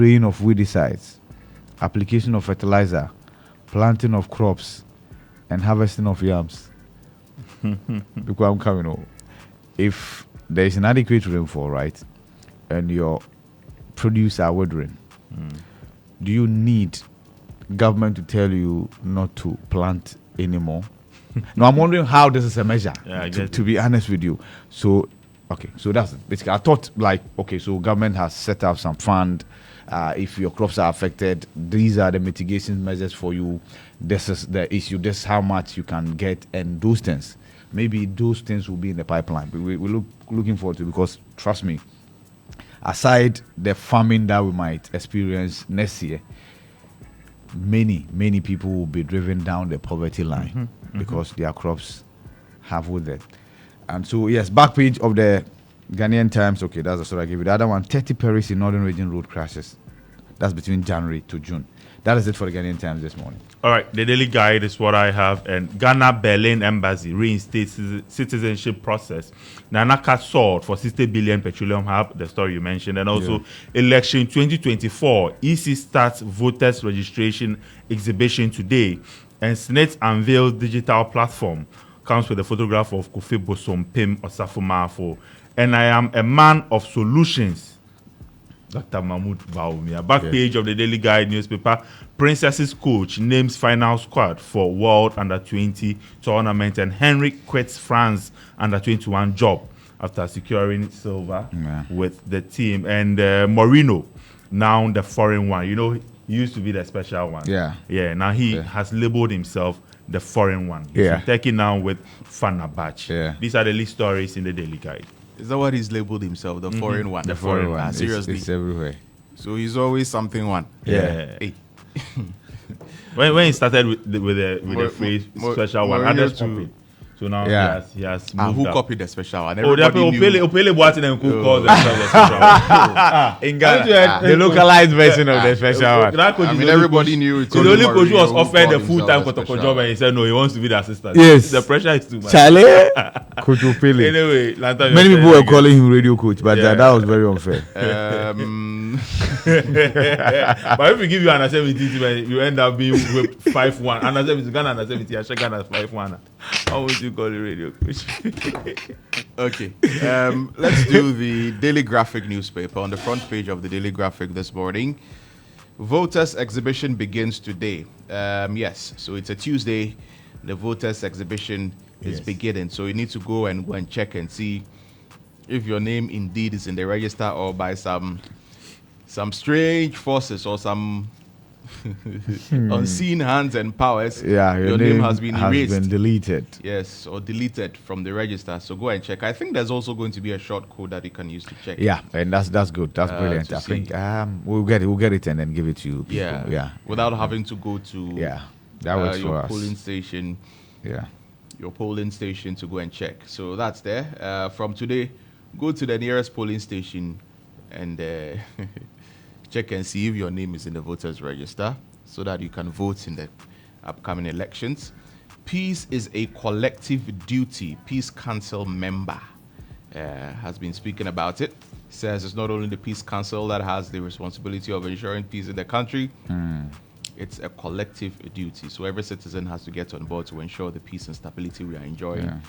spraying of weedicides, application of fertilizer, planting of crops, and harvesting of yams. Because I'm coming home. If there is inadequate rainfall, right, and your produce are withering, do you need government to tell you not to plant anymore? No, I'm wondering how this is a measure, to be honest with you. So, okay, so that's basically, I thought like, okay, so government has set up some fund. If your crops are affected, these are the mitigation measures for you. This is the issue. This is how much you can get, and those things. Maybe those things will be in the pipeline. We're looking forward to it because, trust me, aside the famine that we might experience next year, many people will be driven down the poverty line because their crops have withered. And so, yes, back page of the Ghanaian Times. Okay, that's the story I gave you. The other one, 30 perished in Northern Region road crashes. That's between January to June. That is it for the Ghanaian Times this morning. All right, the Daily Guide is what I have. And Ghana Berlin Embassy reinstates citizenship process. Nanaka sold for 60 billion petroleum hub, the story you mentioned. And also election 2024. EC starts voters registration exhibition today. And Senate unveils digital platform. Comes with a photograph of Kofi Bosom-Pim Osafo-Maafo. And I am a man of solutions. Dr. Mahmoud Baumia. Back page of the Daily Guide newspaper. Princess's coach names final squad for World Under-20 tournament, and Henry quits France Under-21 job after securing silver with the team. And Moreno, now the foreign one. You know, he used to be the special one. Yeah. Now he has labeled himself the foreign one. He's taking now with Fenerbahce. These are the lead stories in the Daily Guide. Is that what he's labeled himself? The foreign one? The foreign one. Seriously? It's everywhere. So he's always something one. Yeah. Hey. when he started with the phrase special one, others copied. So now he has moved who up. copied the special one? Opele Boateng and who calls themselves the special one. In Ghana, the localized version of the special one. I mean, everybody knew it. So the only coach who was offered the full-time Kotoko job, and he said no, he wants to be the assistant. Yes. The pressure is too much. Charlie, Coach Opele. Anyway, many people were calling him radio coach, but that was very unfair. But if we give you an under 17, you end up being with 5-1. Under 17, Ghana under 17, I check Ghana 5-1. How would you call it radio coach? Okay. Let's do the Daily Graphic newspaper. On the front page of the Daily Graphic this morning, voters exhibition begins today. Yes, so it's a Tuesday. The voters exhibition is beginning. So you need to go and check and see if your name indeed is in the register, or by some strange forces or some unseen hands and powers, your name has been erased. Has been deleted. Yes, or deleted from the register. So go and check. I think there's also going to be a short code that you can use to check. Yeah, and that's good. That's brilliant. I think we'll get it and then give it to you. Yeah. Without having to go to that works for your us. polling station. Yeah. Your polling station to go and check. So that's there. From today, go to the nearest polling station and check and see if your name is in the voters register so that you can vote in the upcoming elections. Peace is a collective duty. Peace Council member has been speaking about it. Says it's not only the Peace Council that has the responsibility of ensuring peace in the country. It's a collective duty. So every citizen has to get on board to ensure the peace and stability we are enjoying.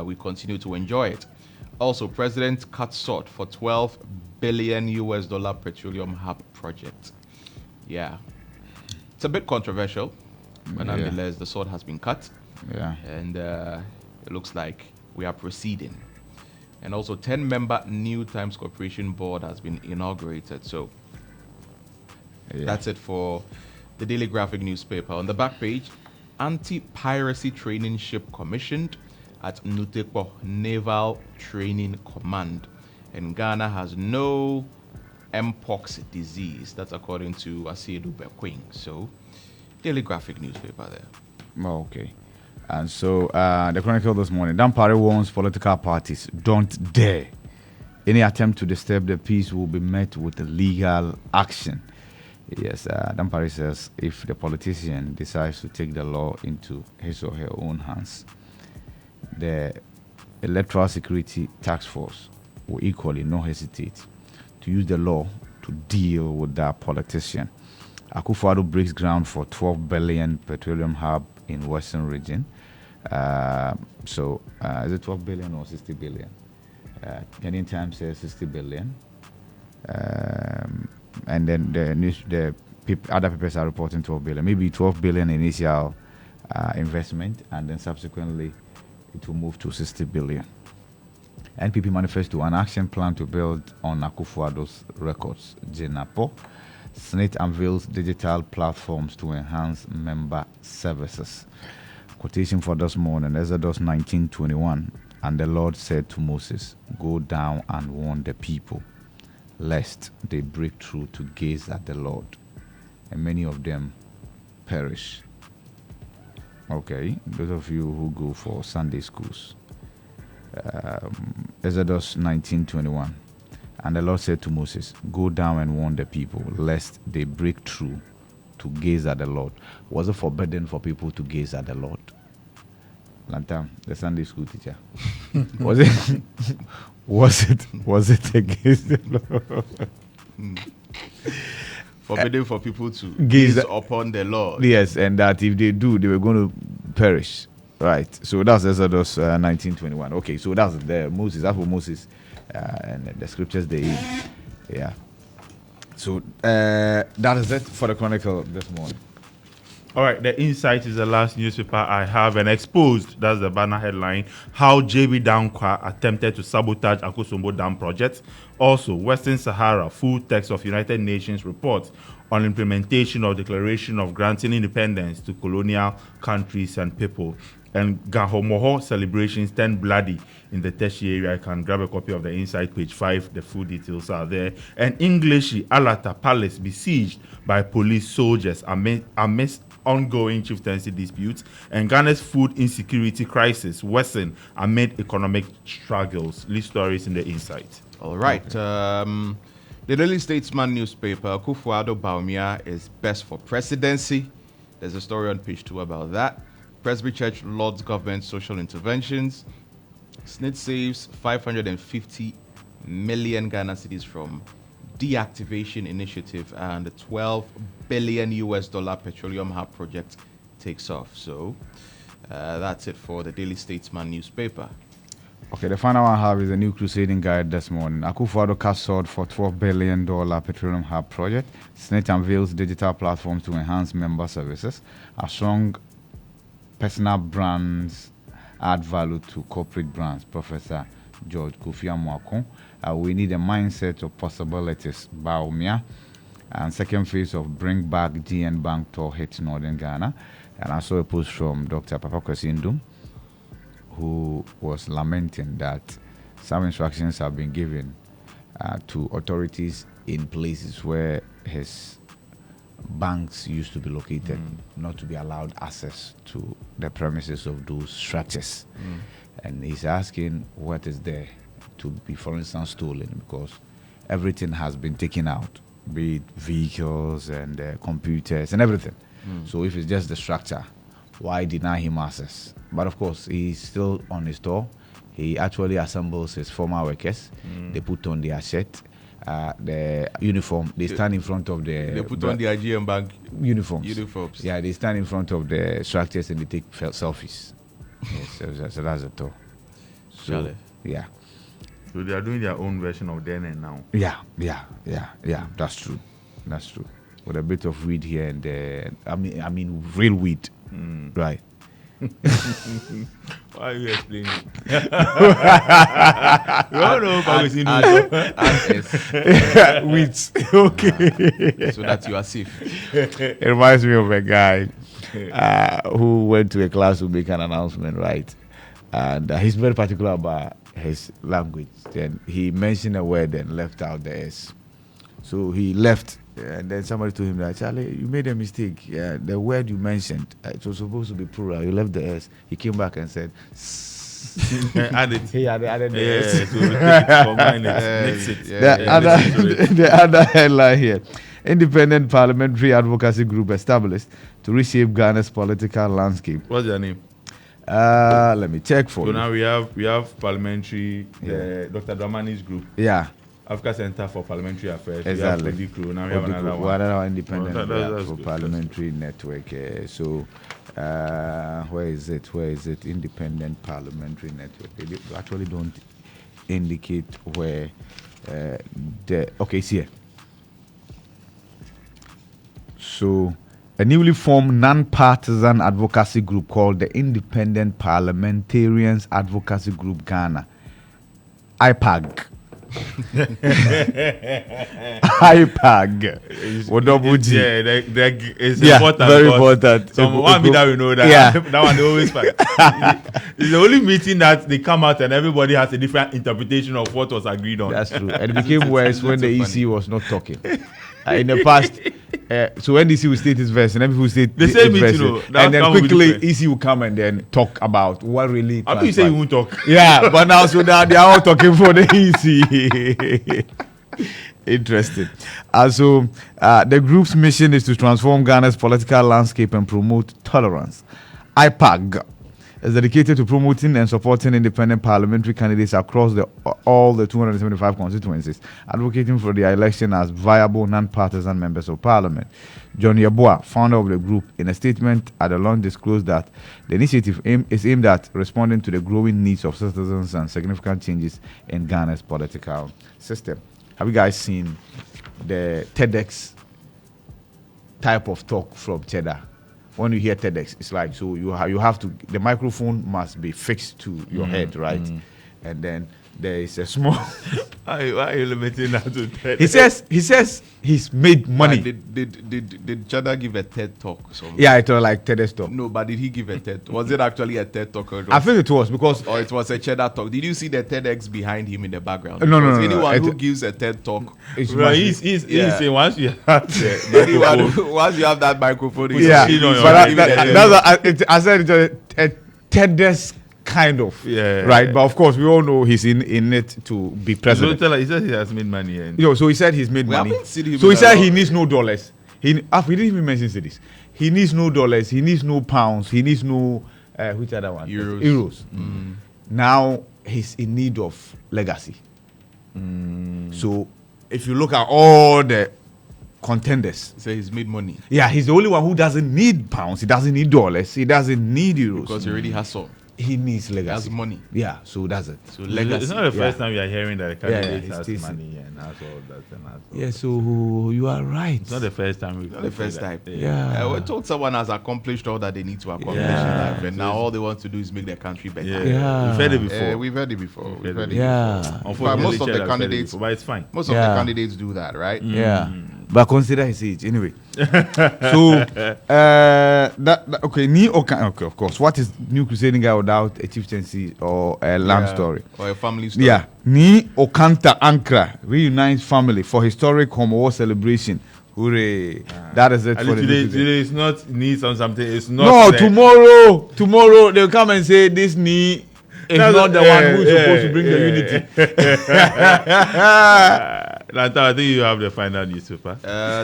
We continue to enjoy it. Also, President cut short for $12 billion petroleum hub project. Yeah. It's a bit controversial, but nonetheless, the sword has been cut. And it looks like we are proceeding. And also, 10-member New Times Corporation Board has been inaugurated. So that's it for the Daily Graphic newspaper. On the back page, Anti-Piracy Training Ship commissioned at Nutekpo Naval Training Command. And Ghana has no Mpox disease. That's according to Asiedu Bekwing. So, Daily Graphic newspaper there. Okay. And so, the Chronicle this morning, Dampare warns political parties, don't dare. Any attempt to disturb the peace will be met with legal action. Yes, Dampare says if the politician decides to take the law into his or her own hands, the Electoral Security Task Force will equally not hesitate to use the law to to deal with that politician. Akufo-Addo breaks ground for 12 billion petroleum hub in Western region. Is it 12 billion or 60 billion? Kenyan Times says 60 billion. And then other papers are reporting 12 billion. Maybe 12 billion initial investment, and then subsequently it will move to 60 billion. NPP manifesto an action plan to build on Akufo-Addo's records. Jenapo. Senate unveils digital platforms to enhance member services. Quotation for this morning, Exodus 19:21. And the Lord said to Moses, go down and warn the people, lest they break through to gaze at the Lord, and many of them perish. Okay, those of you who go for Sunday schools. Exodus 19:21. And the Lord said to Moses, go down and warn the people, lest they break through to gaze at the Lord. Was it forbidden for people to gaze at the Lord? Lantam, the Sunday school teacher. Was it against the Lord? Forbidden for people to gaze upon the Lord. Yes, and that if they do, they were going to perish. Right. So that's Exodus 19:21. Okay, so that's Moses. That's what Moses and the scriptures they yeah. So that is it for the Chronicle this morning. All right, the Insight is the last newspaper I have, and exposed, that's the banner headline, how JB Dankwa attempted to sabotage Akosombo Dam project. Also, Western Sahara, full text of United Nations report on implementation of Declaration of Granting Independence to colonial countries and people. And Gahomoho celebrations turn bloody in the Teshi area. I can grab a copy of the Insight, page 5. The full details are there. And English Alata Palace besieged by police soldiers amidst ongoing chieftaincy disputes. And Ghana's food insecurity crisis worsen amid economic struggles. Lead stories in the Insight. All right. Okay. The Daily Statesman newspaper, Akufo-Addo Bawumia is best for presidency. There's a story on page 2 about that. Presby Church Lord's government social interventions. SNIT saves 550 million Ghana cedis from deactivation initiative, and the $12 billion petroleum hub project takes off. So that's it for the Daily Statesman newspaper. Okay, the final one I have is a new crusading guide this morning. Akufo-Addo cast sword for $12 billion petroleum hub project. SNIT unveils digital platforms to enhance member services. A strong personal brands add value to corporate brands. Professor George Kofi Amuakon. We need a mindset of possibilities. Bawumia. And second phase of Bring Back GN Bank tour hits Northern Ghana. And I saw a post from Dr. Papa Kwesindum, who was lamenting that some instructions have been given to authorities in places where his banks used to be located, not to be allowed access to the premises of those structures. And he's asking what is there to be, for instance, stolen, because everything has been taken out, be it vehicles and computers and everything. So if it's just the structure, why deny him access? But of course, he's still on his tour. He actually assembles his former workers. They put on their shirt, the uniform. They stand in front of the... They put on the IGM Bank uniforms. Yeah, they stand in front of the structures and they take selfies. Yes, so that's the tour. So, yeah. So they are doing their own version of then and now. Yeah. That's true. With a bit of weed here and there. I mean, real weed. Right. Why are you explaining? Weeds. Okay. So that you are safe. It reminds me of a guy who went to a class to make an announcement, right? And he's very particular about his language. Then he mentioned a word and left out the S. So he left. And then somebody told him that, Charlie, you made a mistake. Yeah, the word you mentioned, it was supposed to be plural. You left the S. He came back and said, He added the S. The other headline here. Independent Parliamentary Advocacy Group established to reshape Ghana's political landscape. What's their name? Let me check for you. So now we have parliamentary, Dr. Dramani's group. Yeah. Africa Center for Parliamentary Affairs. Exactly. We have Crew. Now we have another one. Another independent That's for good. parliamentary network. So, where is it? Where is it? Independent parliamentary network. They actually don't indicate where okay, it's here. So, a newly formed non-partisan advocacy group called the Independent Parliamentarians Advocacy Group Ghana, IPAG. IPAG. It's Yeah, important. very because important. One bit that we know that that one they always fight. It's the only meeting that they come out and everybody has a different interpretation of what was agreed on. That's true. And it became worse when the so EC was not talking. In the past, so NDC will state his verse and then people will state The his same verse. meeting, you know, that And then can be quickly different. EC will come and then talk about what really How can you say you transpired. won't talk? Yeah, but now so now they are all talking for the EC. Interesting. So the group's mission is to transform Ghana's political landscape and promote tolerance. IPAG is dedicated to promoting and supporting independent parliamentary candidates across all the 275 constituencies, advocating for their election as viable non-partisan members of parliament. John Yeboah, founder of the group, in a statement at the launch disclosed that the initiative is aimed at responding to the growing needs of citizens and significant changes in Ghana's political system. Have you guys seen the TEDx type of talk from Cheddar? When you hear TEDx, it's like, so you have to, the microphone must be fixed to your head, right? And then there is a small. Why are you limiting that to 10? He says he's made money. Did Chada give a TED talk? Yeah, it was like TEDx talk. No, but did he give a TED? Was it actually a TED talk? Or I think it was because or it was a Cheddar talk. Did you see the TEDx behind him in the background? No. Because anyone It- who gives a TED talk, it's Well, massive. he's Yeah. saying once you have the anyone microphone, once you have that microphone, it's Yeah, really on your but head. I said it was a TEDx kind of, Yeah. right? But of course, we all know he's in it to be so president. tell her, he says he has made money and So he said he's made We money. haven't seen him So he in a said lot. he needs no dollars. He didn't even mention cities. He needs no dollars. He needs no pounds. He needs no which other one? Euros. Now he's in need of legacy. So if you look at all the contenders, Say he's made money yeah, he's the only one who doesn't need pounds. He doesn't need dollars. He doesn't need euros. because he already has some. He needs He legacy. has money. Yeah, so that's it. So legacy. it's not the first Yeah. time you are hearing that a Yeah, candidate it's has decent. money and has all that and has all Yeah, so you are right. It's not the first time we've Not the first time. Yeah. We're told someone has accomplished all that they need to accomplish Yeah. in life, and now all they want to do is make their country better. Yeah. Yeah. We've heard it before. We've heard it before. We've heard it Yeah. before. Unfortunately, most of the Cheddar said it candidates- before, but it's fine. Most of Yeah. the candidates do that, right? Yeah, but consider his age anyway. So okay, okay, of course. What is New Crusading Guy without a chieftaincy or a land Yeah. story? Or a family story. Yeah, Ni Okanta Ankra reunites family for historic home war celebration. Hooray! That is it And for the New today, Crusading. today is not needs on something. It's not. No, there. tomorrow they'll come and say this Ni is That's- not the one who's supposed to bring the yeah. unity. Lanta, I think you have the final newspaper.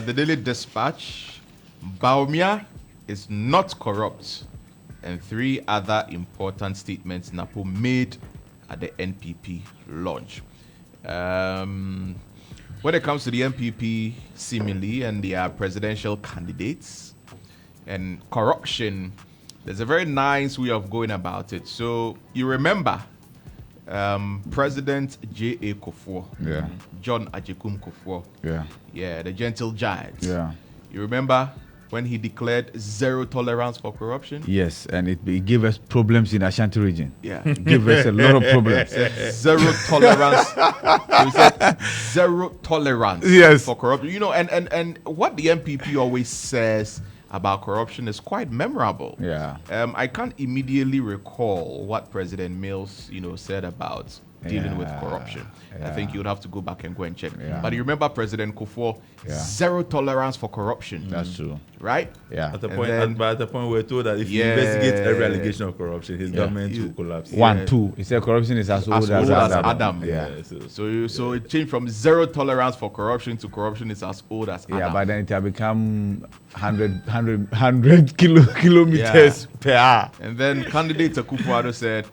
The Daily Dispatch. Baumia is not corrupt, and 3 other important statements Napo made at the NPP launch. When it comes to the NPP, seemingly, and their presidential candidates and corruption, there's a very nice way of going about it. So you remember President J.A. Kufuor, Yeah. John Ajekum Kufuor, Yeah, the gentle giant. yeah. You remember when he declared zero tolerance for corruption? Yes, and it gave us problems in Ashanti region. Yeah. It gave us a lot of problems. Zero tolerance. He said zero tolerance Yes. for corruption. You know, and what the MPP always says about corruption is quite memorable. Yeah. I can't immediately recall what President Mills, said about dealing with Yeah, corruption. I yeah. think you would have to go back and go and check. Yeah. But you remember President Kufuor, Yeah. zero tolerance for corruption. That's true. Right? Yeah. At the And point, then- but at the point we're told that if you Yeah. investigate every allegation of corruption, his Yeah. government will collapse. One, two. He said corruption is as old as Adam. Yeah. So it changed from zero tolerance for corruption to corruption is as old as Adam. Yeah, but then it has become 100 kilometers per hour. And then candidate Akufo-Addo said,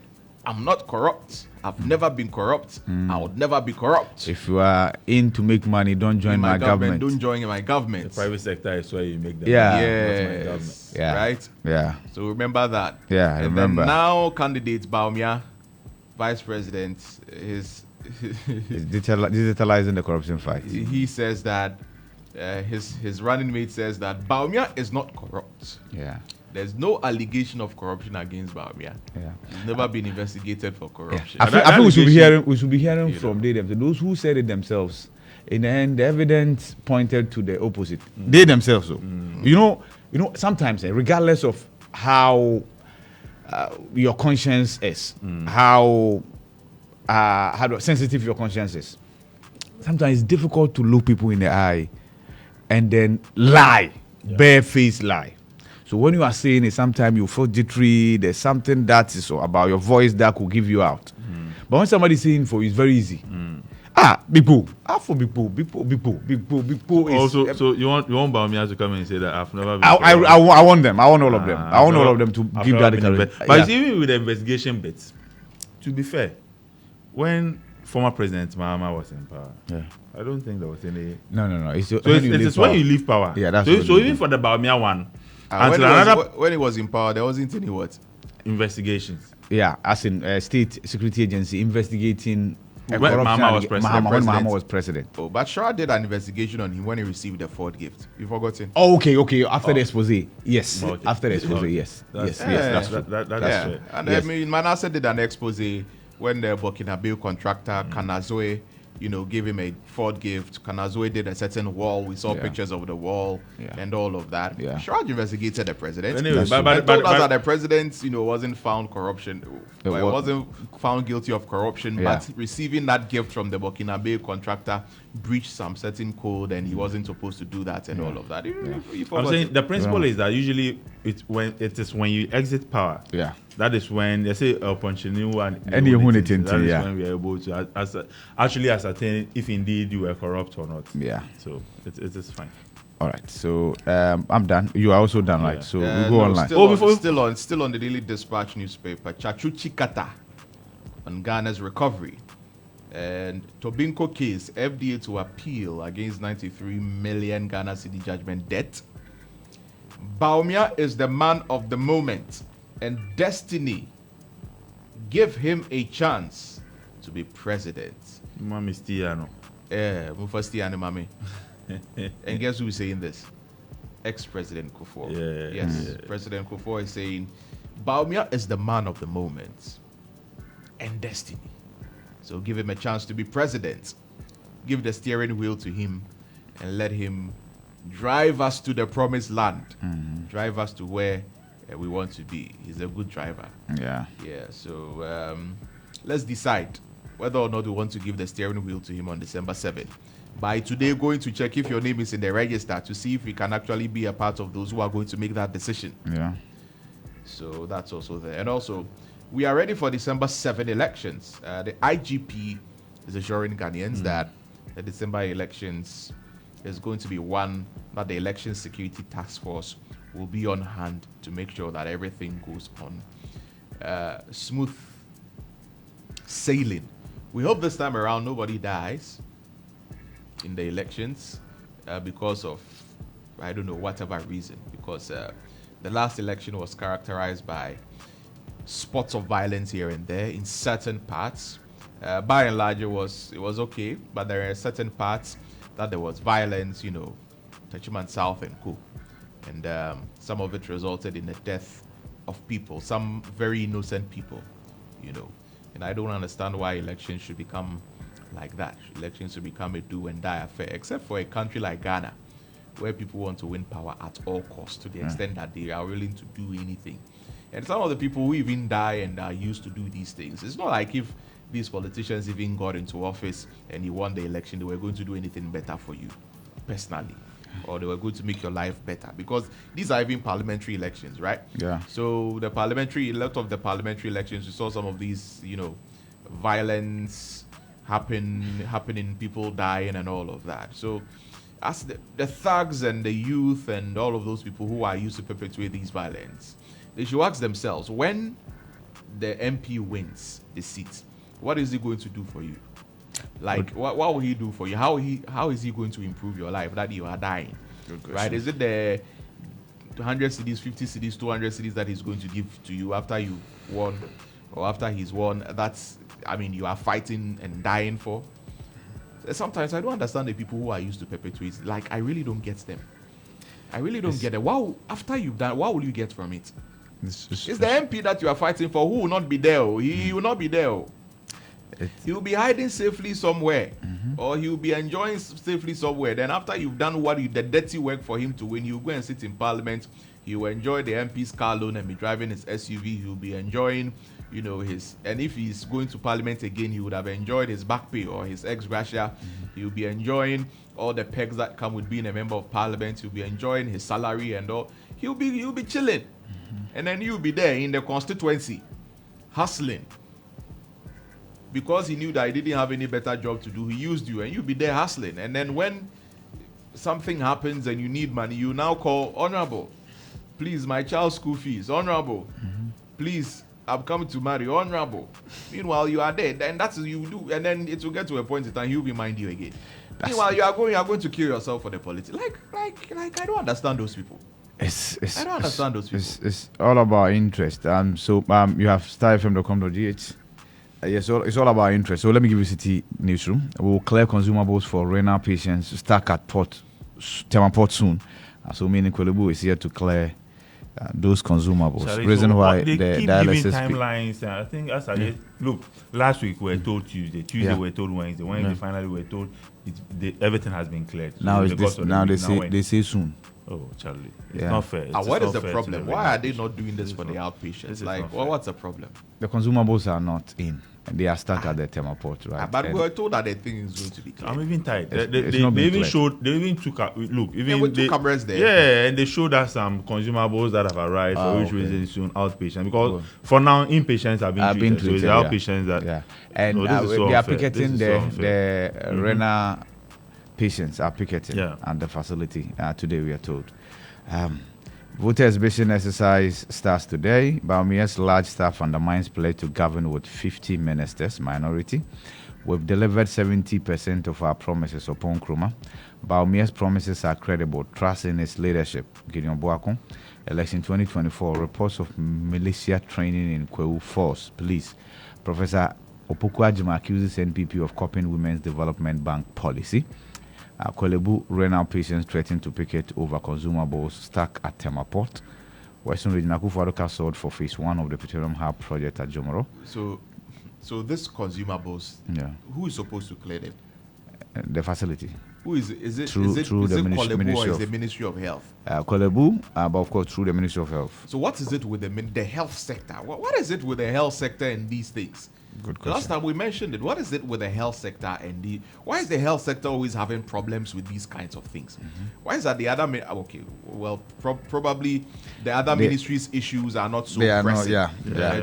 I'm not corrupt, I've never been corrupt. I would never be corrupt. If you are in to make money, don't join In my government. Don't join my The government. private sector is where you make them. Yeah. Not my government. Yes. Yeah. Right? Yeah. So remember that. Yeah, I and remember. Then now candidate Baumia, vice president, It's digitalizing the corruption fight. he says that his running mate says that Baumia is not corrupt. Yeah. There's no allegation of corruption against Baumia. Yeah. He's never been investigated for corruption. I that feel we should be allegation- hearing from those who said it themselves. In the end, the evidence pointed to the opposite. They themselves, so you know, sometimes, regardless of how your conscience is, how sensitive your conscience is, sometimes it's difficult to look people in the eye and then lie, barefaced lie. So when you are saying it, sometimes you feel jittery. There's something that is about your voice that could give you out. But when somebody's saying for you, it's very easy. People. For people. Is, Also, so you want Baumia to come and say that I've never been. I want them. I want all of them. I want all of them to I've give never that. been But you see, even with the investigation bits, to be fair, when former President Mahama was in power, I don't think there was any. No. It's when you leave power. Yeah, that's so even for the Baumia one, when he was in power, there wasn't any what? Investigations. Yeah, as in state security agency investigating. When Mahama was president. When Mahama was president. Oh, but Shah did an investigation on him when he received the Ford gift. You forgotten? Oh, okay. After the expose, yes. Okay. After the expose, Okay. yes. That's true. That's Yeah. fair. And Yes. I mean, Manasseh did an expose when the Burkina Faso contractor Kanazoe, gave him a Ford gift. Kanazoe did a certain wall. We saw pictures of the wall and all of that. Yeah. Sharaj investigated the president. Anyway, He told us that the president, wasn't found wasn't found guilty of corruption, but receiving that gift from the Burkina Faso contractor breached some certain code, and he wasn't supposed to do that and all of that. I'm saying the principle is that usually when you exit power. Yeah. That is when they say opportunity And you own it in that is yeah. when we are able to actually ascertain if indeed you were corrupt or not. Yeah. So it is fine. All right. So I'm done. You are also done, right? So we go online. Still on the Daily Dispatch newspaper. Chachuchi Kata on Ghana's recovery. And Tobinco case, FDA to appeal against 93 million Ghana cedi judgment debt. Baumia is the man of the moment, and destiny give him a chance to be president. Mami Stiano. Mufasti Mami. And guess who is saying this? Ex-President Kufuor. President Kufuor is saying Baumia is the man of the moment and destiny. So give him a chance to be president. Give the steering wheel to him and let him drive us to the promised land. Drive us to where we want to be. He's a good driver. Yeah. So let's decide whether or not we want to give the steering wheel to him on December 7th. By today, going to check if your name is in the register to see if we can actually be a part of those who are going to make that decision. Yeah. So that's also there. And also, we are ready for December 7 elections. The IGP is assuring Ghanaians that the December elections is going to be one that the Election Security Task Force will be on hand to make sure that everything goes on smooth sailing. We hope this time around nobody dies in the elections because of, I don't know, whatever reason. Because the last election was characterized by spots of violence here and there in certain parts. By and large, it was okay, but there are certain parts that there was violence, Tachiman South and Co. And some of it resulted in the death of people, some very innocent people, And I don't understand why elections should become like that. Elections should become a do and die affair, except for a country like Ghana, where people want to win power at all costs to the extent that they are willing to do anything. And some of the people who even die and are used to do these things, it's not like if these politicians even got into office and you won the election, they were going to do anything better for you personally, or they were going to make your life better, because these are even parliamentary elections, right? Yeah. So a lot of the parliamentary elections, we saw some of these, violence happening, people dying and all of that. So as the thugs and the youth and all of those people who are used to perpetuate these violence, they should ask themselves, when the MP wins the seat, what is he going to do for you? Like, what will he do for you? How is he going to improve your life that you are dying? Right? Is it the 100 cedis, 50 cedis, 200 cedis that he's going to give to you after you won, or after he's won? You are fighting and dying for. Sometimes I don't understand the people who are used to perpetuate. Like, I really don't get them. I really don't get it. After you've done, what will you get from it? It's the MP that you are fighting for who will not be there. He will not be there. He will be hiding safely somewhere, or he will be enjoying safely somewhere. Then after you've done the dirty work for him to win, you go and sit in Parliament. He will enjoy the MP's car loan and be driving his SUV. He will be enjoying, and if he's going to Parliament again, he would have enjoyed his back pay or his ex gratia. He will be enjoying all the perks that come with being a member of Parliament. He'll be enjoying his salary and all. He'll be chilling, and then you'll be there in the constituency, hustling. Because he knew that he didn't have any better job to do, he used you, and you'll be there hustling. And then when something happens and you need money, you now call, Honorable, please, my child's school fees. Honorable, please, I've come to marry. Honorable. Meanwhile, you are there, and that's what you do. And then it will get to a point in time, he'll remind you again. Meanwhile, you are going to kill yourself for the politics. Like I don't understand those people. I don't understand those people. It's all about interest. You have starfm.com.gh. Yes, it's all about interest. So let me give you City Newsroom. We will clear consumables for renal patients stuck at Tema Port soon. So meaning Kwelebu is here to clear those consumables. Sorry, Reason why they the keep dialysis giving timelines. I think as look, last week we were told Tuesday we were told Wednesday finally we were told everything has been cleared. So now they say soon. Oh, Charlie, it's not fair. What is the problem? Why are they not doing this for the outpatients? What's the problem? The consumables are not in. And they are stuck at the Tema Port, right? But we were told that the thing is going to be clear. I'm even tired. They took cameras there. Yeah, and they showed us some consumables that have arrived for which reason soon outpatients. Because for now, inpatients have been treated. So it's the outpatients that. Yeah. And they are picketing the renal patients are picketing at the facility. Today, we are told. Voter exhibition exercise starts today. Baumia's large staff undermines pledge to govern with 50 ministers, minority. We've delivered 70% of our promises upon Nkrumah. Baumia's promises are credible. Trust in its leadership. Gideon Boakon. Election 2024. Reports of militia training in Kwewu Force. Police. Professor Opoku Ajima accuses NPP of copying Women's Development Bank policy. Kwelebu renal patients threatened to picket over consumables stuck at Tema Port. Western Regional Kufuor sold for phase 1 of the petroleum hub project at Jomoro. So this consumables, who is supposed to clear them? The facility. Who is it? Is it the Kwelebu or is the Ministry of Health? Kwelebu, but of course through the Ministry of Health. So what is it with the health sector? What is it with the health sector and these things? Good question. Last time we mentioned it. What is it with the health sector why is the health sector always having problems with these kinds of things? Why is that the other probably the other ministries' issues are not so pressing.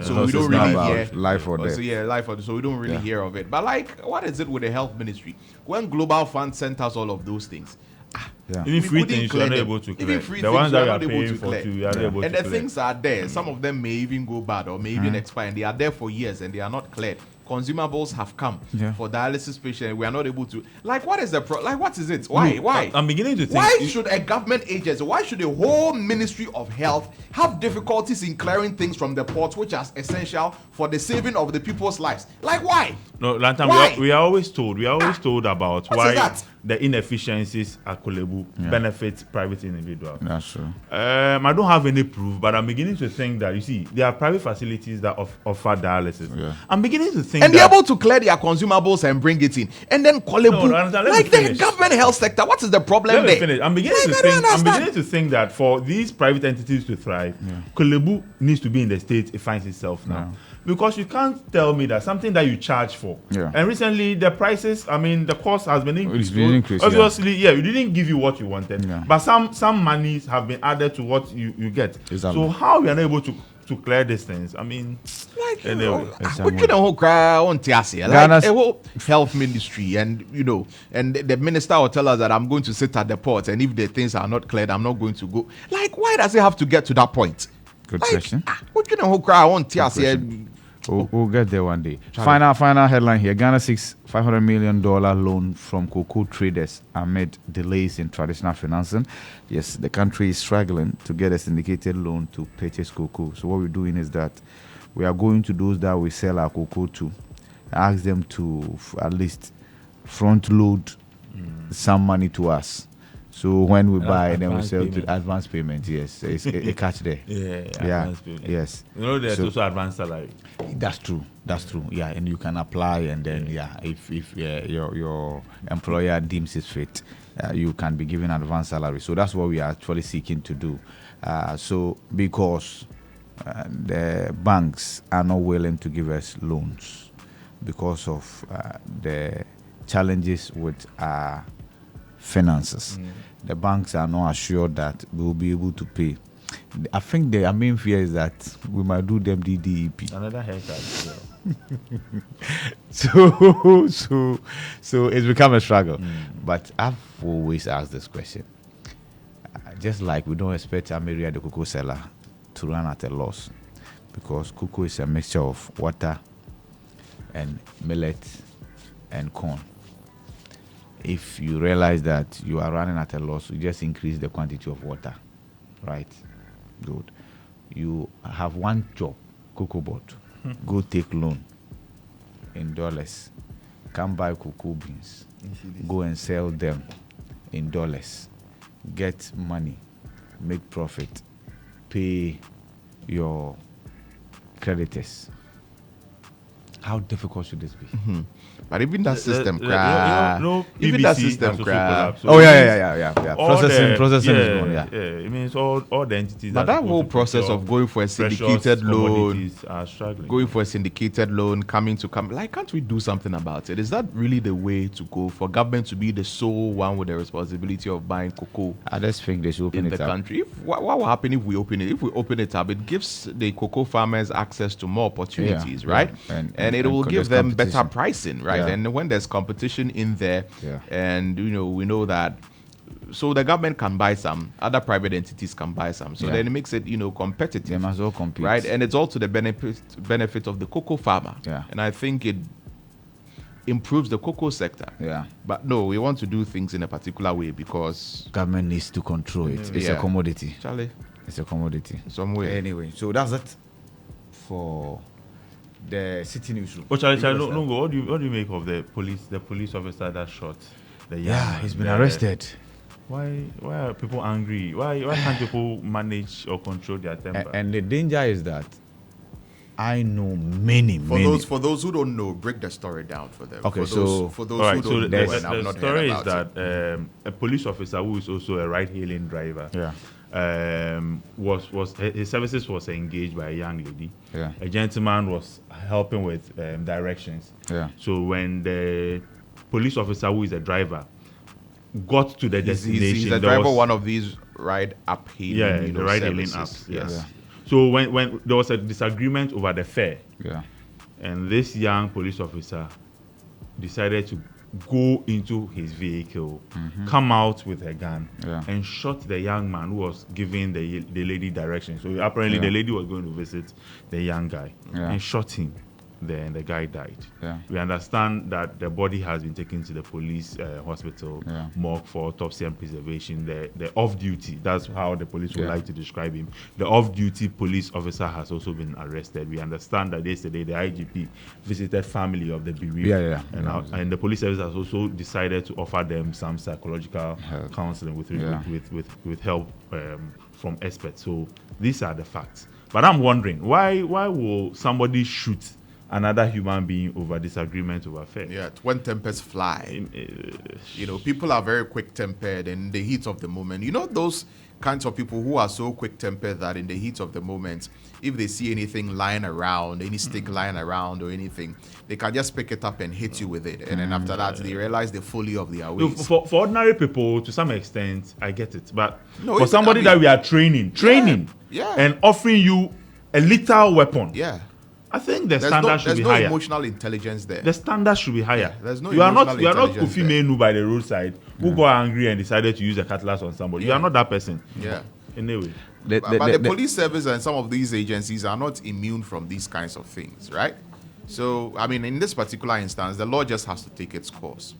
So we don't really hear life or death. So we don't really hear of it. But what is it with the health ministry? When Global Fund sent us all of those things, even free things you are not able to clear. The ones that you are paying for you are not able to clear. And the things are there. Some of them may even go bad or may even expire, and they are there for years and they are not cleared. Consumables have come for dialysis patients. We are not able to. What is the what is it? Why? I'm beginning to think. Why should a government agency? Why should the whole Ministry of Health have difficulties in clearing things from the ports, which are essential for the saving of the people's lives? Why? No, Lantam, we are always told. We are always told about why the inefficiencies at Kwelebu benefit private individuals. That's true. I don't have any proof, but I'm beginning to think that there are private facilities that offer dialysis. Yeah. I'm beginning to think and they're able to clear their consumables and bring it in, and then Kwelebu, the government health sector. What is the problem there? I'm beginning to think that for these private entities to thrive, Kwelebu needs to be in the state it finds itself now. Because you can't tell me that something that you charge for, and recently the prices, the cost has been increased. Obviously, we didn't give you what you wanted, but some monies have been added to what you get. Exactly. So how we are not able to clear these things? Anyway, a whole health ministry, and the minister will tell us that I'm going to sit at the port, and if the things are not cleared, I'm not going to go. Why does it have to get to that point? Good question. We'll get there one day. Final headline here. Ghana seeks $500 million loan from cocoa traders amid delays in traditional financing. Yes, the country is struggling to get a syndicated loan to purchase cocoa. So what we're doing is that we are going to those that we sell our cocoa to, ask them to at least front load some money to us. So when we buy, then we sell to advance payment. Yes, it's a catch there. Advance payment. Yes. There's also advance salary. That's true. Yeah, and you can apply, and then if your employer deems it fit, you can be given advance salary. So that's what we are actually seeking to do. So because the banks are not willing to give us loans because of the challenges with our finances. The banks are not assured that we will be able to pay. I think their main fear is that we might do them DDEP. Another haircut. So it's become a struggle. But I've always asked this question. Just like we don't expect Ameria, the cocoa seller, to run at a loss, because cocoa is a mixture of water and millet and corn. If you realize that you are running at a loss, you just increase the quantity of water, right? Good. You have one job, cocoa board. Go take loan in dollars. Come buy cocoa beans. Go and sell them in dollars. Get money. Make profit. Pay your creditors. How difficult should this be? But even that system, even that system, processing is gone. It means all the entities. But that whole process of going for a syndicated loan, are struggling. going for a syndicated loan, like, can't we do something about it? Is that really the way to go, for government to be the sole one with the responsibility of buying cocoa? I just think they should open in it the up. country. What will happen if we open it? If we open it up, it gives the cocoa farmers access to more opportunities, right? And it will give them better competition. pricing, right? Yeah. And when there's competition in there, and we know that, so the government can buy some, other private entities can buy some. So then it makes it competitive. They must all compete, right? And it's all to the benefit of the cocoa farmer. Yeah. And I think it improves the cocoa sector. Yeah. But no, we want to do things in a particular way because government needs to control it. It's a commodity. Charlie, it's a commodity. Some way. Anyway, so that's it for the city newsroom. Oh, Charlie, Lungo, what do you make of the police officer that shot the young man? He's been arrested. Why are people angry? Why can't people manage or control their temper? And the danger is that I know many. For those who don't know, break the story down for them. Okay, for those who don't know, and I've the not story heard is about that a police officer who is also a ride-hailing driver, was his services was engaged by a young lady. Yeah. A gentleman was helping with directions. Yeah. So when the police officer, who is a driver, got to the destination, he's a driver, one of these ride-hailing, the ride-hailing apps. Yes. Yeah. So when there was a disagreement over the fare, and this young police officer decided to go into his vehicle, come out with a gun, and shot the young man who was giving the lady directions. So apparently the lady was going to visit the young guy, and shot him. Then the guy died. We understand that the body has been taken to the police hospital morgue for autopsy and preservation. The off-duty, that's how the police would like to describe him, the off-duty police officer has also been arrested. We understand that yesterday the IGP visited family of the bereaved, and the police service has also decided to offer them some psychological counseling with help from experts. So these are the facts. But I'm wondering, why will somebody shoot another human being over disagreement over fare? Yeah, when tempers fly. People are very quick-tempered in the heat of the moment. Those kinds of people who are so quick-tempered that in the heat of the moment, if they see anything lying around, any stick lying around or anything, they can just pick it up and hit you with it. And then after that, they realize the folly of their ways. For ordinary people, to some extent, I get it. But for somebody that we are training and offering you a lethal weapon, I think the standard should be higher. There's no emotional intelligence there. The standard should be higher. There's no you are not Kofi Menu by the roadside who got angry and decided to use a cutlass on somebody. You are not that person. Yeah. Anyway. But the police service and some of these agencies are not immune from these kinds of things, right? So, I mean, in this particular instance, the law just has to take its course,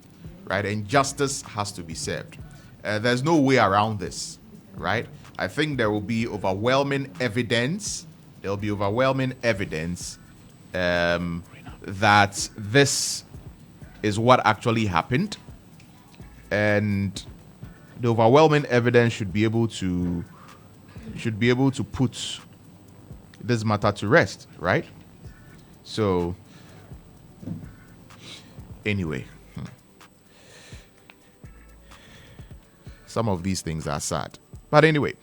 right? And justice has to be served. There's no way around this, right? I think there will be overwhelming evidence. There will be overwhelming evidence that this is what actually happened. And the overwhelming evidence should be able to put this matter to rest, right? So, anyway, some of these things are sad. But anyway,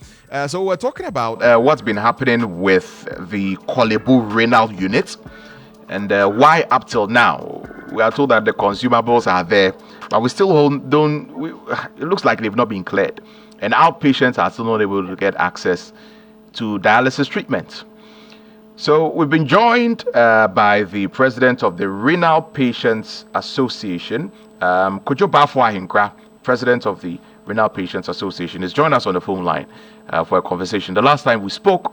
so we're talking about what's been happening with the Kolebu renal unit and why up till now we are told that the consumables are there, but we still it looks like they've not been cleared. And outpatients are still not able to get access to dialysis treatment. So we've been joined by the president of the Renal Patients Association, Kojo Bafwa Hinkra, president of the Renal Patients Association, is joining us on the phone line for a conversation. The last time we spoke,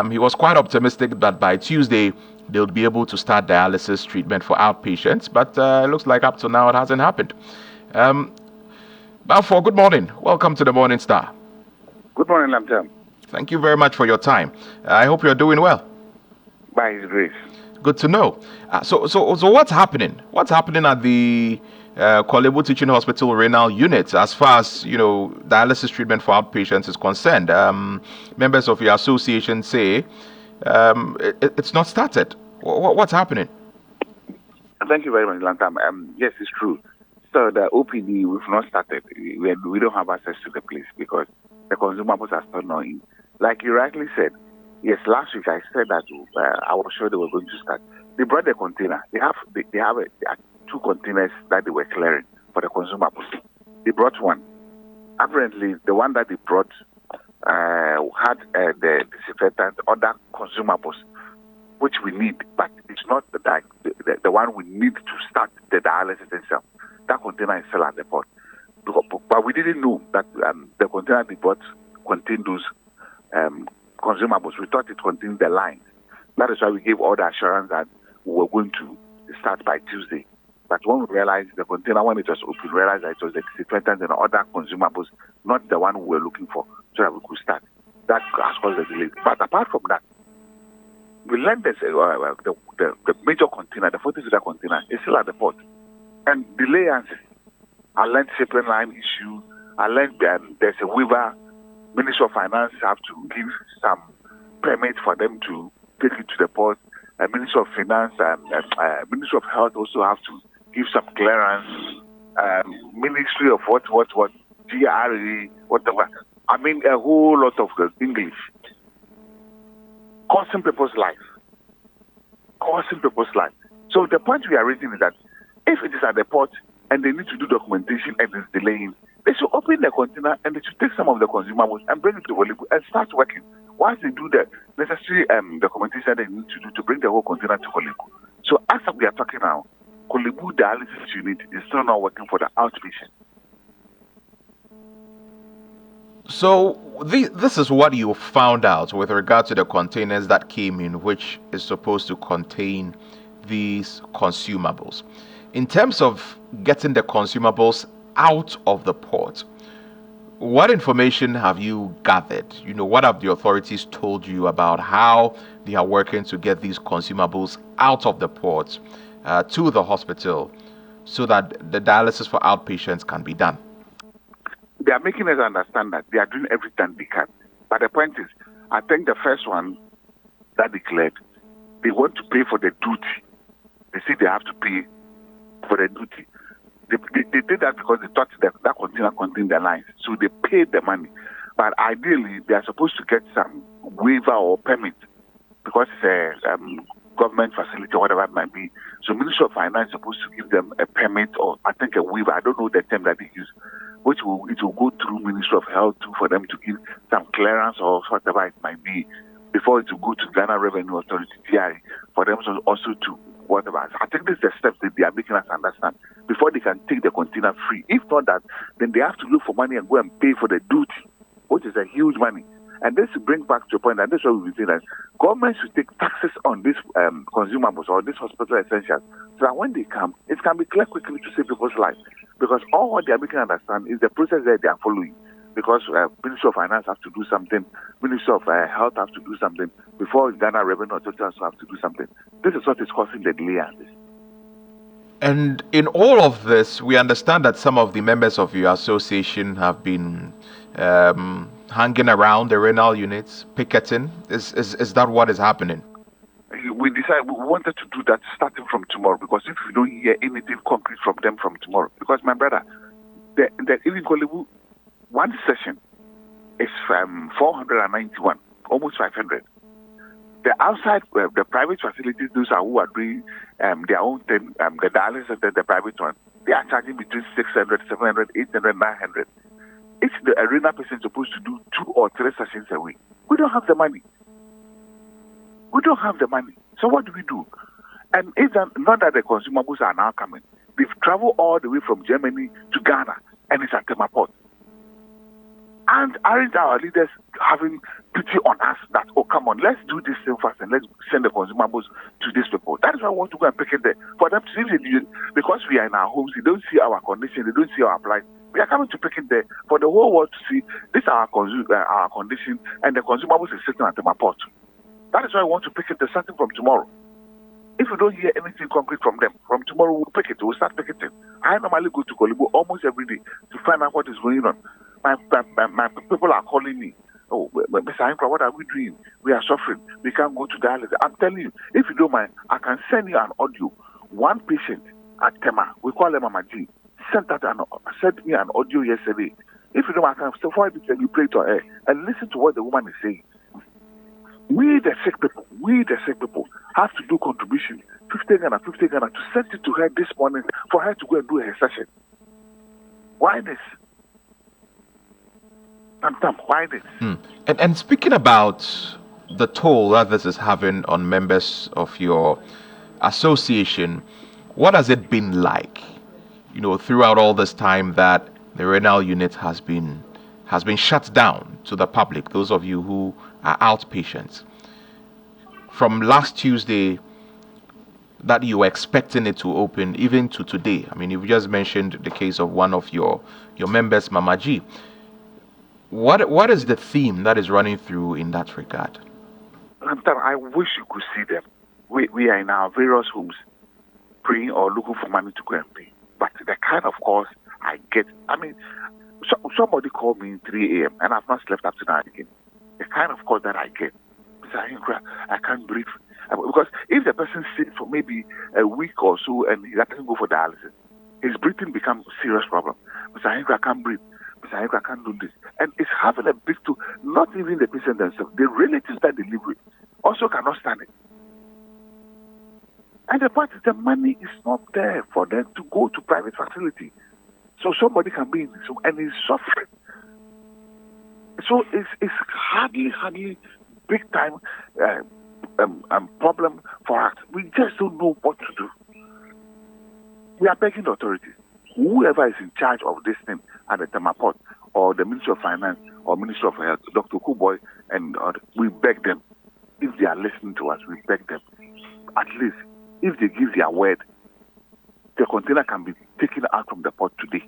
he was quite optimistic that by Tuesday they'll be able to start dialysis treatment for outpatients, but it looks like up to now it hasn't happened. Bafwa, good morning. Welcome to the MorningStarr. Good morning, Lamtam. Thank you very much for your time. I hope you're doing well. By His grace. Good to know. So what's happening? What's happening at the Kolebu Teaching Hospital renal unit as far as dialysis treatment for outpatients is concerned? Members of your association say it's not started. What's happening? Thank you very much, Lantam. Yes, it's true. So the OPD, we've not started. We don't have access to the place because the consumables are still not in. Like you rightly said, yes, last week I said that I was sure they were going to start. They brought the container. They have 2 containers that they were clearing for the consumables. They brought one. Apparently, the one that they brought had the disinfectant, other consumables, which we need, but it's not the one we need to start the dialysis itself. That container is still at the port. But we didn't know that the container they brought contained those consumables. We thought it contained the lines. That is why we gave all the assurance that we were going to start by Tuesday. But when we realized the container, when it was open, we realized that it was the disinfectant and other consumables, not the one we were looking for, so that we could start. That has caused the delay. But apart from that, we learned that the major container, the 40-liter container, is still at the port. And delays. I learned shipping line issue. I learned there's a waiver. Ministry of Finance have to give some permit for them to take it to the port. Ministry of Finance and Ministry of Health also have to give some clearance. Ministry of what, GRE, whatever. I mean, a whole lot of English. Costing people's life. So the point we are raising is that if it is at the port and they need to do documentation and it's delaying, they should open the container and they should take some of the consumables and bring it to Kolebu and start working. Once they do the necessary documentation they need to do to bring the whole container to Kolebu. So as we are talking now, Kolebu dialysis unit is still not working for the outpatient. So this is what you found out with regard to the containers that came in, which is supposed to contain these consumables. In terms of getting the consumables out of the port, what information have you gathered? What have the authorities told you about how they are working to get these consumables out of the port to the hospital so that the dialysis for outpatients can be done? They are making us understand that they are doing everything they can. But the point is, I think the first one that declared, they want to pay for the duty. They say they have to pay for the duty. They did that because they thought that container contained the lines. So they paid the money. But ideally, they are supposed to get some waiver or permit because it's a government facility or whatever it might be. So Ministry of Finance is supposed to give them a permit or I think a waiver. I don't know the term that they use. It will go through Ministry of Health too for them to give some clearance or whatever it might be before it will go to Ghana Revenue Authority, GRE, for them also to whatever. I think this is the steps that they are making us understand before they can take the container free. If not that, then they have to look for money and go and pay for the duty, which is a huge money. And this brings back to a point, and this is what we've been saying, that government should take taxes on these consumables or these hospital essentials, so that when they come, it can be clear quickly to save people's lives. Because all what they are making understand is the process that they are following. Because Ministry of Finance have to do something, Ministry of Health have to do something, before Ghana Revenue Authority also have to do something. This is what is causing the delay on this. And in all of this, we understand that some of the members of your association have been hanging around the renal units, picketing. Is that what is happening? We decided we wanted to do that starting from tomorrow, because if we don't hear anything concrete from them from tomorrow, because my brother, even one session is 491, almost 500. The outside, the private facilities, those are who are doing their own thing, the dialysis and the private one, they are charging between 600, 700, 800, 900. It's the arena person supposed to do 2 or 3 sessions a week. We don't have the money. So what do we do? And it's not that the consumables are now coming. They've traveled all the way from Germany to Ghana, and it's at Temaport. And aren't our leaders having pity on us that, oh, come on, let's do this thing fast and let's send the consumables to these people? That is why I want to go and pick it there. For them to see, because we are in our homes, they don't see our condition, they don't see our plight. We are coming to pick it there for the whole world to see this our condition, and the consumables is sitting at the port. That is why I want to pick it there starting from tomorrow. If we don't hear anything concrete from them, from tomorrow we'll pick it. We'll start picking it. I normally go to Kolibo almost every day to find out what is going on. My people are calling me. Oh, Mr. Ankra, what are we doing? We are suffering. We can't go to dialysis. I'm telling you, if you don't mind, I can send you an audio. One patient at Tema, we call him Mama G, sent me an audio yesterday. If you don't mind, I can forward it and you play it on air and listen to what the woman is saying. We the sick people have to do contribution, 50 Ghana, to send it to her this morning for her to go and do her session. Why this? Why this? And speaking about the toll that this is having on members of your association, what has it been like, throughout all this time that the renal unit has been shut down to the public, those of you who are outpatients? From last Tuesday that you were expecting it to open, even to today. I mean, you've just mentioned the case of one of your members, Mama G. What is the theme that is running through in that regard? I wish you could see them. We are in our various homes praying or looking for money to go and pay. But the kind of calls I get, somebody called me 3 a.m. and I've not slept up to now again. The kind of call that I get, Mr. Ankra, I can't breathe. Because if the person sits for maybe a week or so and he doesn't go for dialysis, his breathing becomes a serious problem. Mr. Ankra, I can't breathe. Mr. Ankra, I can't do this. And it's having a big toll, not even the patient themselves. The relatives that they live with also cannot stand it. And the point is the money is not there for them to go to private facility. So somebody can be in this room and he's suffering. So it's hardly big time problem for us. We just don't know what to do. We are begging the authorities. Whoever is in charge of this thing at the Temaport or the Ministry of Finance or Ministry of Health, Dr. Kuboy, and we beg them. If they are listening to us, we beg them. At least, if they give their word, the container can be taken out from the port today.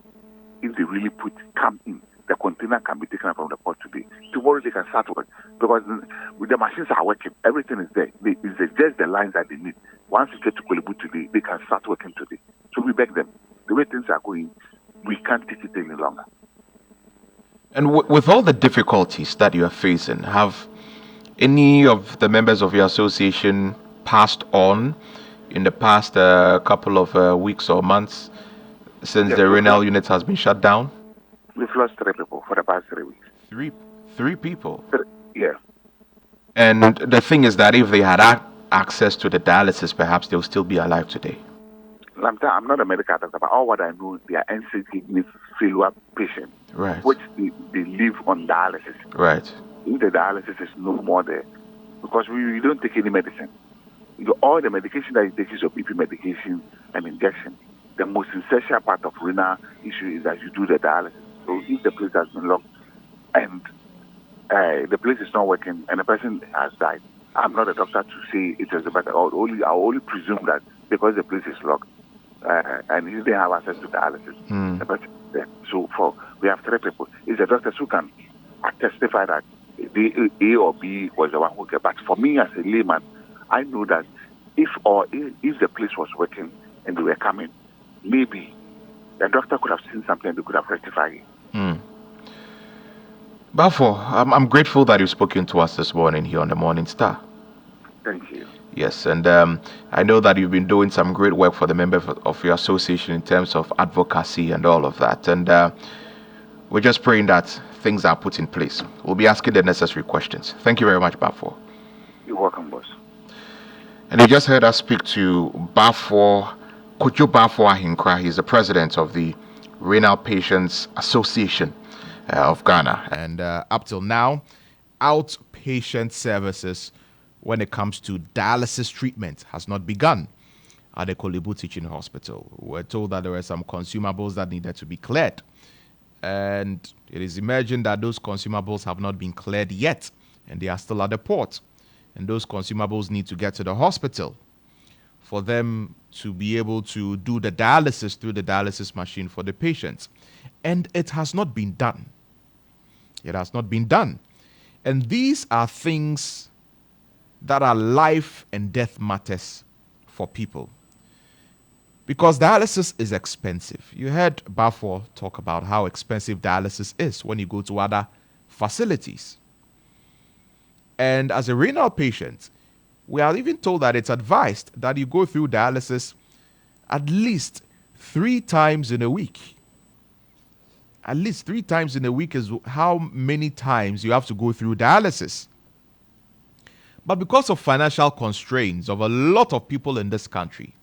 If they really come in, the container can be taken out from the port today. Tomorrow they can start work because the machines are working. Everything is there. It's just the lines that they need. Once you get to Kolibu today, they can start working today. So we beg them. The way things are going, we can't take it any longer. And with all the difficulties that you are facing, have any of the members of your association passed on in the past couple of weeks or months since the renal unit has been shut down? We've lost 3 people for the past 3 weeks. Three people? Yeah. And the thing is that if they had access to the dialysis, perhaps they'll still be alive today. I'm not a medical doctor, but all what I know, they are end-stage kidney failure patients, right, which they live on dialysis. Right. If the dialysis is no more there, because we don't take any medicine. All the medication that you take is your BP medication and injection. The most essential part of renal issue is that you do the dialysis. So if the place has been locked and the place is not working and the person has died. I'm not a doctor to say it is better. I'll only presume that because the place is locked and he didn't have access to dialysis, the person is dead. So we have 3 people. It's the doctors who can testify that the A or B was the one who got. But for me as a layman, I know that if the place was working and they were coming, maybe the doctor could have seen something they could have rectified it. Balfour, I'm grateful that you've spoken to us this morning here on the Morning Star. Thank you. Yes, and I know that you've been doing some great work for the members of your association in terms of advocacy and all of that. And we're just praying that things are put in place. We'll be asking the necessary questions. Thank you very much, Balfour. You're welcome, boss. And you just heard us speak to Balfour, Kojo Balfour Ahinkra. He's the president of the Renal Patients Association of Ghana. And up till now, outpatient services when it comes to dialysis treatment has not begun at the Korle Bu Teaching Hospital. We're told that there were some consumables that needed to be cleared. And it is emerging that those consumables have not been cleared yet, and they are still at the port. And those consumables need to get to the hospital for them to be able to do the dialysis through the dialysis machine for the patients. And it has not been done. It has not been done. And these are things that are life and death matters for people. Because dialysis is expensive. You heard Balfour talk about how expensive dialysis is when you go to other facilities. And as a renal patient, we are even told that it's advised that you go through dialysis at least 3 times in a week. At least 3 times in a week is how many times you have to go through dialysis. But because of financial constraints of a lot of people in this country,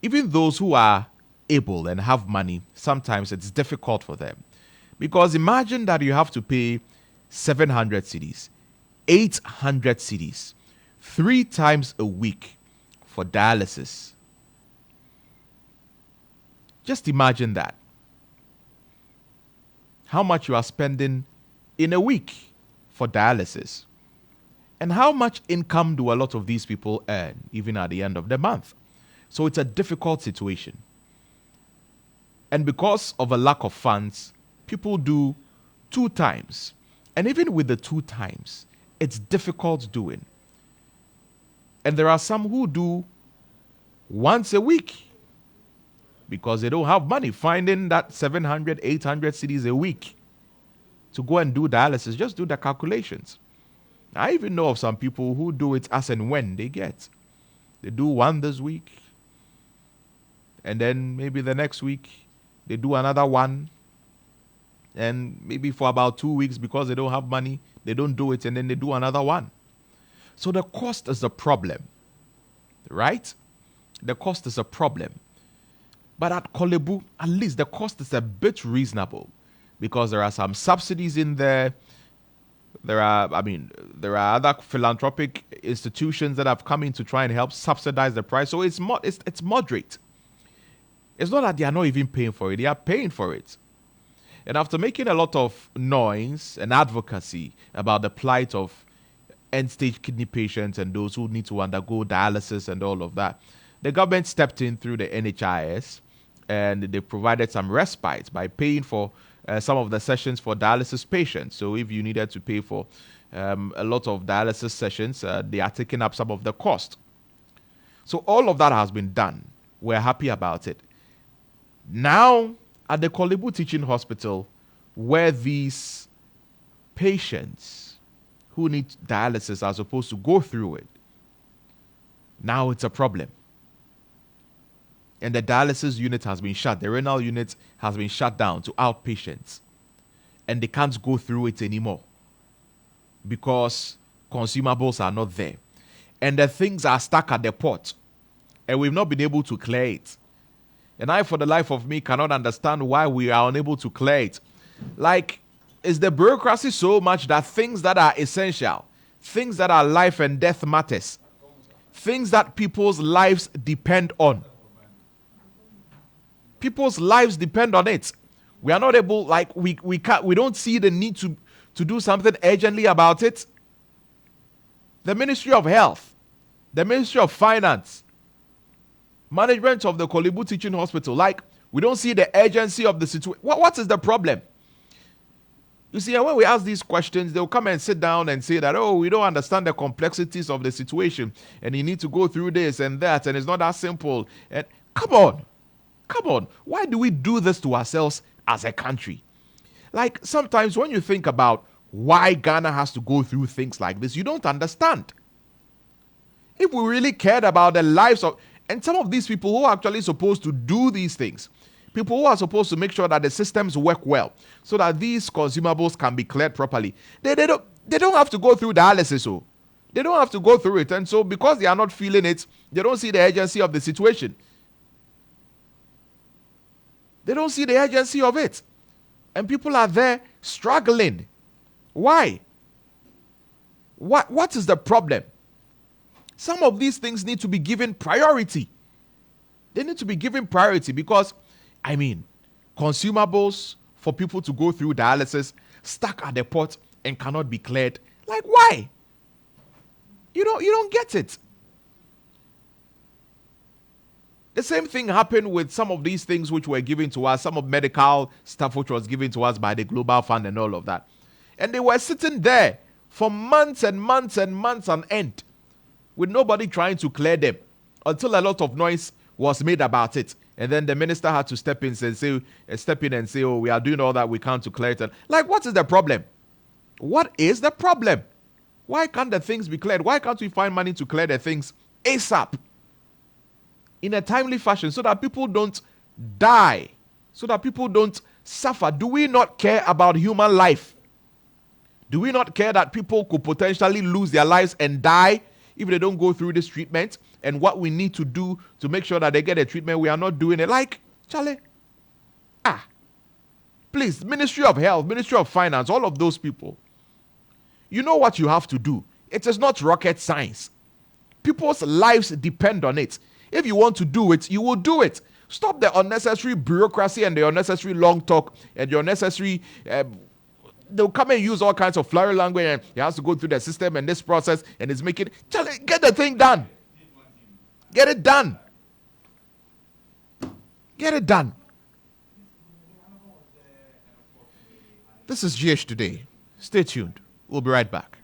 even those who are able and have money, sometimes it's difficult for them. Because imagine that you have to pay 700 cedis, 800 cedis, 3 times a week for dialysis. Just imagine that. How much you are spending in a week for dialysis. And how much income do a lot of these people earn, even at the end of the month? So it's a difficult situation. And because of a lack of funds, people do 2 times. And even with the 2 times, it's difficult doing. And there are some who do once a week because they don't have money. Finding that 700, 800 cedis a week to go and do dialysis, just do the calculations. I even know of some people who do it as and when they get. They do 1 this week, and then maybe the next week they do another 1, and maybe for about 2 weeks because they don't have money, they don't do it, and then they do another 1. So the cost is a problem, right? The cost is a problem. But at Korle Bu, at least the cost is a bit reasonable because there are some subsidies in there. There are other philanthropic institutions that have come in to try and help subsidize the price. So it's moderate. It's not that they are not even paying for it. They are paying for it. And after making a lot of noise and advocacy about the plight of end-stage kidney patients and those who need to undergo dialysis and all of that, the government stepped in through the NHIS and they provided some respite by paying for some of the sessions for dialysis patients. So if you needed to pay for a lot of dialysis sessions, they are taking up some of the cost. So all of that has been done. We're happy about it. Now, at the Korle Bu Teaching Hospital, where these patients who need dialysis are supposed to go through it, now it's a problem. And the dialysis unit has been shut. The renal unit has been shut down to outpatients. And they can't go through it anymore because consumables are not there. And the things are stuck at the port. And we've not been able to clear it. And I, for the life of me, cannot understand why we are unable to clear it. Like, is the bureaucracy so much that things that are essential, things that are life and death matters, things that people's lives depend on, people's lives depend on it. We are not able, like we don't see the need to to do something urgently about it? The Ministry of Health, the Ministry of Finance, management of the Kolebu Teaching Hospital, like, we don't see the urgency of the situation. What is the problem? You see, when we ask these questions, they'll come and sit down and say that, oh, we don't understand the complexities of the situation, and you need to go through this and that, and it's not that simple. And come on. Why do we do this to ourselves as a country? Like, sometimes when you think about why Ghana has to go through things like this, you don't understand. If we really cared about the lives of, and some of these people who are actually supposed to do these things, people who are supposed to make sure that the systems work well so that these consumables can be cleared properly, they don't have to go through dialysis. So they don't have to go through it. And so because they are not feeling it, they don't see the urgency of the situation. They don't see the urgency of it. And people are there struggling. Why? What is the problem? Some of these things need to be given priority. They need to be given priority because, consumables for people to go through dialysis stuck at the port and cannot be cleared. Like, why? You don't get it. The same thing happened with some of these things which were given to us, some of medical stuff which was given to us by the Global Fund and all of that. And they were sitting there for months and months and months on end with nobody trying to clear them until a lot of noise was made about it. And then the minister had to step in and say, oh, we are doing all that we can to clear it. Like, what is the problem? What is the problem? Why can't the things be cleared? Why can't we find money to clear the things ASAP? In a timely fashion so that people don't die, so that people don't suffer. Do we not care about human life? Do we not care that people could potentially lose their lives and die if they don't go through this treatment? And what we need to do to make sure that they get a treatment, we are not doing it. Like, Charlie, please, Ministry of Health, Ministry of Finance, all of those people, you know what you have to do. It is not rocket science. People's lives depend on it. If you want to do it, you will do it. Stop the unnecessary bureaucracy and the unnecessary long talk and the unnecessary... they'll come and use all kinds of flowery language and he has to go through the system and this process and it's making... Get the thing done. Get it done. Get it done. This is GH Today. Stay tuned. We'll be right back.